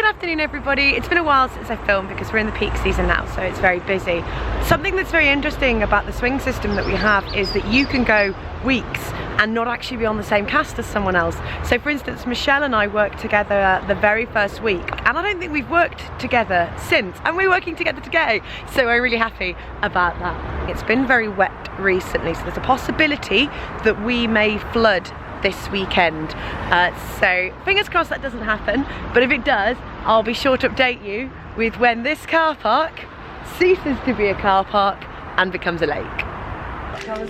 Good afternoon everybody. It's been a while since I filmed because we're in the peak season now, so it's very busy. Something that's very interesting about the swing system that we have is that you can go weeks and not actually be on the same cast as someone else. So for instance, Michelle and I worked together the very first week, and I don't think we've worked together since, and we're working together today, so we're really happy about that. It's been very wet recently, so there's a possibility that we may flood this weekend, so fingers crossed that doesn't happen, but if it does, I'll be sure to update you with when this car park ceases to be a car park and becomes a lake.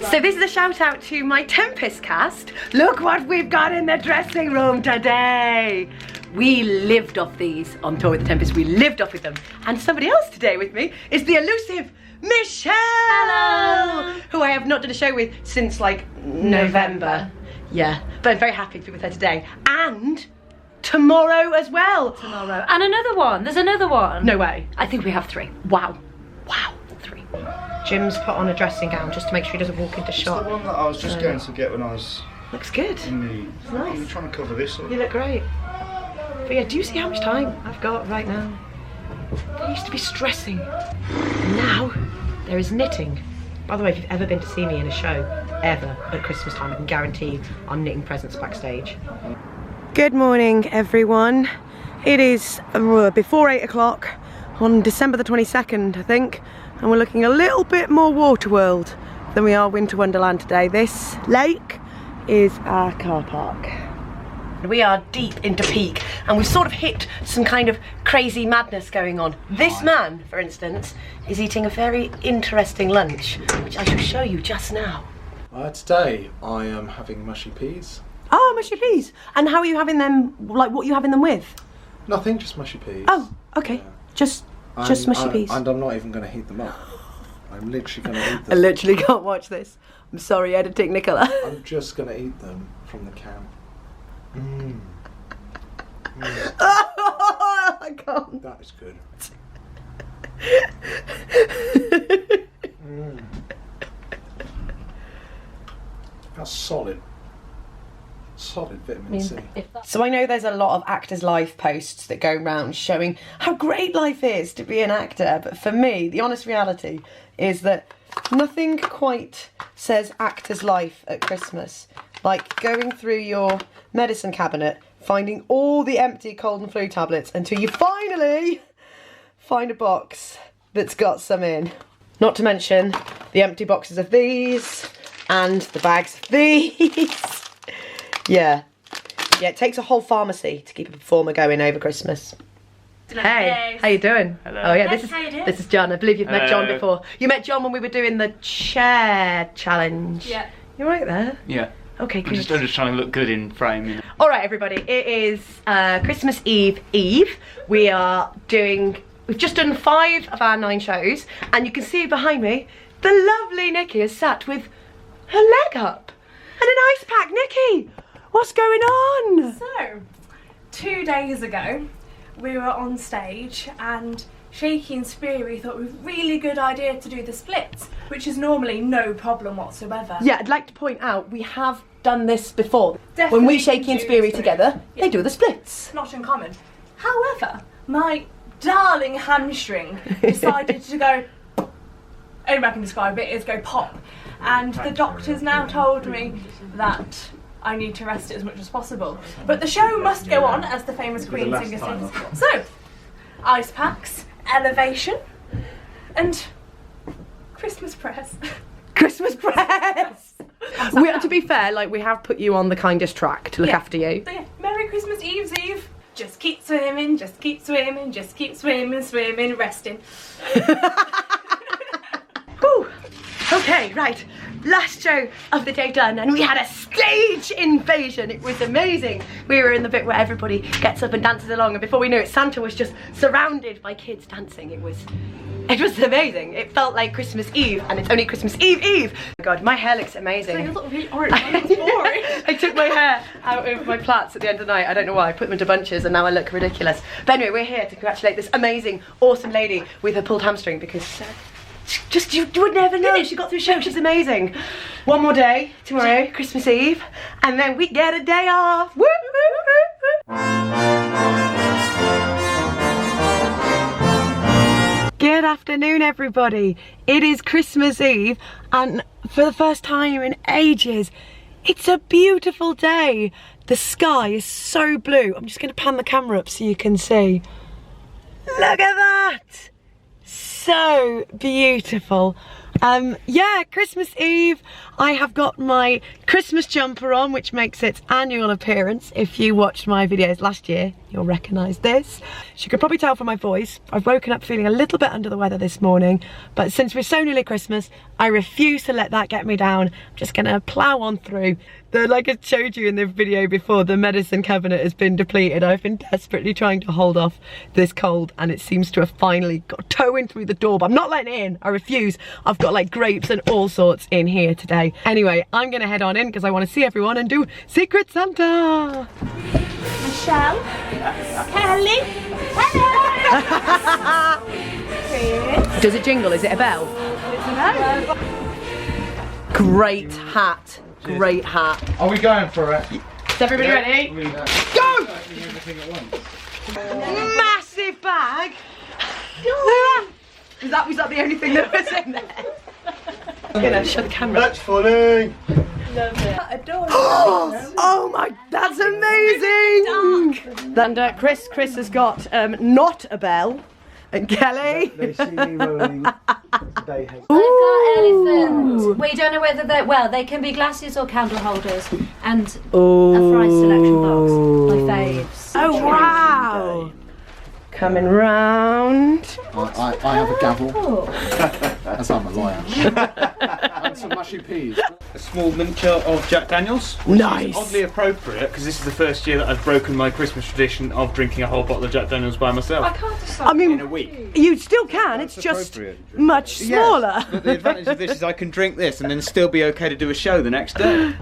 So this is a shout out to my Tempest cast. Look what we've got in the dressing room today. We lived off these on tour with the Tempest. We lived off with them. And somebody else today with me is the elusive Michelle! Hello! Who I have not done a show with since like November. Yeah, but I'm very happy to be with her today. And tomorrow as well. Tomorrow. And another one. There's another one. No way. I think we have 3. Wow. Wow. 3. Jim's put on a dressing gown just to make sure he doesn't walk into shot. It's the one that I was just going to get when I was looks good. in the... It's nice. I'm trying to cover this up. You look great. But yeah, do you see how much time I've got right now? I used to be stressing. Now, there is knitting. By the way, if you've ever been to see me in a show, ever, at Christmas time, I can guarantee you I'm knitting presents backstage. Good morning, everyone. It is before 8 o'clock on December the 22nd, I think, and we're looking a little bit more Waterworld than we are Winter Wonderland today. This lake is our car park. We are deep into peak, and we've sort of hit some kind of crazy madness going on. This man, for instance, is eating a very interesting lunch, which I shall show you just now. Today I am having mushy peas. Oh, mushy peas. And how are you having them, like what are you having them with? Nothing, just mushy peas. Oh, okay. Yeah. Just mushy peas. And I'm not even going to heat them up. I'm literally going to eat them. I literally can't watch this. I'm sorry, editing Nicola. I'm just going to eat them from the can. Mmm. I can't. That is good. That's solid. Solid vitamin C. So I know there's a lot of actors' life posts that go around showing how great life is to be an actor, but for me, the honest reality is that nothing quite says actor's life at Christmas like going through your medicine cabinet, finding all the empty cold and flu tablets until you finally find a box that's got some in. Not to mention the empty boxes of these and the bags of these. Yeah, it takes a whole pharmacy to keep a performer going over Christmas. Hey, how you doing? Hello. Oh yeah, Yes, this is John. I believe you've met John before. You met John when we were doing the chair challenge. Yeah. You right there? Yeah. Okay, good. I'm just trying to look good in frame. You know. All right, everybody. It is Christmas Eve. We've just done 5 of our 9 shows, and you can see behind me the lovely Nikki is sat with her leg up and an ice pack. Nikki, what's going on? So, 2 days ago, we were on stage and Shaky and Speary thought it was a really good idea to do the splits, which is normally no problem whatsoever. Yeah, I'd like to point out we have done this before. Definitely when we Shaky and do Speary the splits. together, they do the splits. Not uncommon. However, my darling hamstring decided to go, only way I can describe it is go pop. And the doctors now told me that I need to rest it as much as possible. But the show must go on, as the famous Queen singer says. So, ice packs, elevation, and Christmas prayers. Christmas prayers! To be fair, like, we have put you on the kindest track to look after you. So yeah, Merry Christmas Eve. Just keep swimming, just keep swimming, just keep swimming, resting. Whew. Okay, right. Last show of the day done, and we had a stage invasion. It was amazing. We were in the bit where everybody gets up and dances along, and before we knew it, Santa was just surrounded by kids dancing. It was amazing. It felt like Christmas Eve, and it's only Christmas Eve. Oh my God, my hair looks amazing. You look really orange. That's boring. I took my hair out of my plaits at the end of the night. I don't know why. I put them into bunches, and now I look ridiculous. But anyway, we're here to congratulate this amazing, awesome lady with her pulled hamstring, because just you would never know. She got through a show. She's amazing. One more day tomorrow, Christmas Eve, and then we get a day off. Woo, woo, woo, woo. Good afternoon, everybody. It is Christmas Eve, and for the first time in ages, it's a beautiful day. The sky is so blue. I'm just going to pan the camera up so you can see. Look at that! So beautiful. Yeah, Christmas Eve. I have got my Christmas jumper on, which makes its annual appearance. If you watched my videos last year, you'll recognise this. As you could probably tell from my voice, I've woken up feeling a little bit under the weather this morning, but since we're so nearly Christmas, I refuse to let that get me down. I'm just gonna plough on through. Like I showed you in the video before, the medicine cabinet has been depleted. I've been desperately trying to hold off this cold, and it seems to have finally got toe in through the door, but I'm not letting it in. I refuse. I've got like grapes and all sorts in here today. Anyway, I'm gonna head on in because I want to see everyone and do Secret Santa. Michelle, Kelly, hello. Does it jingle? Is it a bell? Hello. Great hat. Great hat. Are we going for it? Is everybody ready? Go! Massive bag. Was that the only thing that was in there? I'm gonna show the camera. That's funny. Oh my, that's amazing! And Chris has got not a bell. And Kelly. They see me rolling. They hate. I've got elephants. We don't know whether they're, well, they can be glasses or candle holders. And a prize selection box. My faves. Oh wow! Coming round. I have a gavel. As I'm a lawyer. And some mushy peas. A small miniature of Jack Daniels. Which Nice. is oddly appropriate because this is the first year that I've broken my Christmas tradition of drinking a whole bottle of Jack Daniels by myself. I mean, In a week. you still can. It's just much smaller. Yes, but the advantage of this is I can drink this and then still be okay to do a show the next day.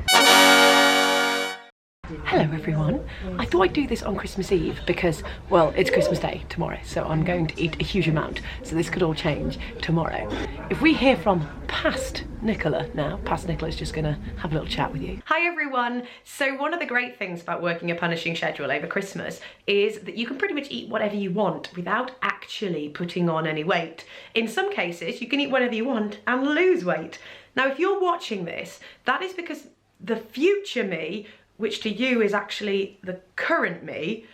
Hello everyone. I thought I'd do this on Christmas Eve because, well, it's Christmas Day tomorrow, so I'm going to eat a huge amount, so this could all change tomorrow. If we hear from past Nicola now, past Nicola's just gonna have a little chat with you. Hi everyone. So one of the great things about working a punishing schedule over Christmas is that you can pretty much eat whatever you want without actually putting on any weight. In some cases, you can eat whatever you want and lose weight. Now, if you're watching this, that is because the future me, which to you is actually the current me,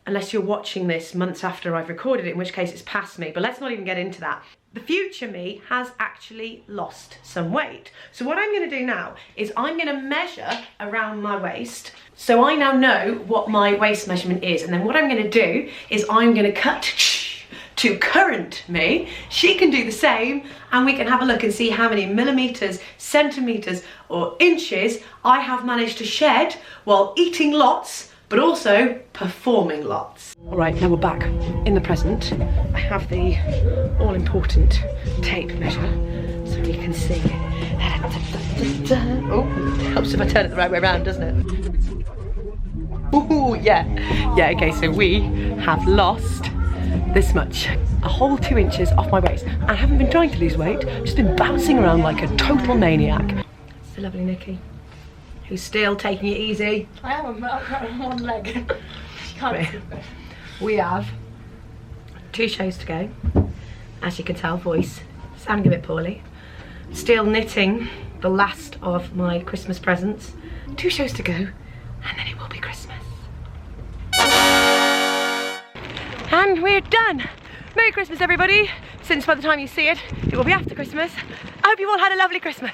unless you're watching this months after I've recorded it, in which case it's past me, but let's not even get into that. The future me has actually lost some weight. So what I'm gonna do now is I'm gonna measure around my waist, so I now know what my waist measurement is, and then what I'm gonna do is I'm gonna cut to current me. She can do the same, and we can have a look and see how many millimeters, centimeters, or inches I have managed to shed while eating lots, but also performing lots. All right, now we're back in the present. I have the all-important tape measure, so we can see. Oh, it helps if I turn it the right way around, doesn't it? Ooh, yeah. Yeah, okay, so we have lost this much, a whole 2 inches off my waist. I haven't been trying to lose weight, just been bouncing around like a total maniac. It's the lovely Nikki, who's still taking it easy. I am on one leg. We have 2 shows to go. As you can tell, voice sounding a bit poorly. Still knitting the last of my Christmas presents. 2 shows to go, and then it will be Christmas. And we're done. Merry Christmas, everybody. Since by the time you see it, it will be after Christmas. I hope you all had a lovely Christmas.